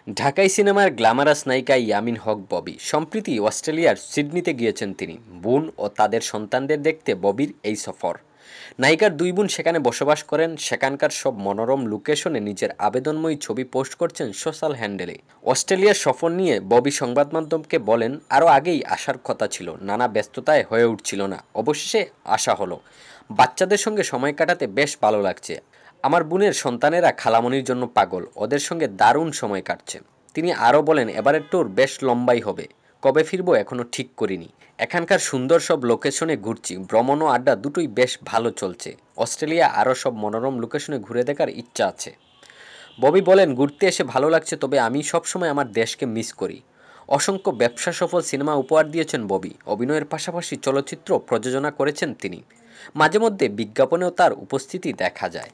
ঢাকাই সিনেমার গ্ল্যামারাস নায়িকা ইয়ামিন হক ববি সম্প্রতি অস্ট্রেলিয়ার সিডনিতে গিয়েছেন তিনি। বোন ও তাদের সন্তানদের দেখতে ববির এই সফর। নায়িকার দুই বোন সেখানে বসবাস করেন। সেখানকার সব মনোরম লোকেশনে নিজের আবেদনময়ী ছবি পোস্ট করছেন সোশ্যাল হ্যান্ডেলে। অস্ট্রেলিয়ার সফর নিয়ে ববি সংবাদ মাধ্যমকে বলেন, আরও আগেই আসার কথা ছিল, নানা ব্যস্ততায় হয়ে উঠছিল না, অবশেষে আসা হলো। বাচ্চাদের সঙ্গে সময় কাটাতে বেশ ভালো লাগছে। আমার বোনের সন্তানেরা খালামণির জন্য পাগল, ওদের সঙ্গে দারুণ সময় কাটছে। তিনি আরও বলেন, এবারের ট্যুর বেশ লম্বাই হবে, কবে ফিরবো এখনও ঠিক করিনি। এখানকার সুন্দর সব লোকেশনে ঘুরছি, ভ্রমণ ও আড্ডা দুটোই বেশ ভালো চলছে। অস্ট্রেলিয়া আরও সব মনোরম লোকেশনে ঘুরে দেখার ইচ্ছা আছে। ববি বলেন, ঘুরতে এসে ভালো লাগছে, তবে আমি সবসময় আমার দেশকে মিস করি। অসংখ্য ব্যবসা সফল সিনেমা উপহার দিয়েছেন ববি। অভিনয়ের পাশাপাশি চলচ্চিত্র প্রযোজনা করেছেন তিনি। মাঝে মধ্যে বিজ্ঞাপনেও তার উপস্থিতি দেখা যায়।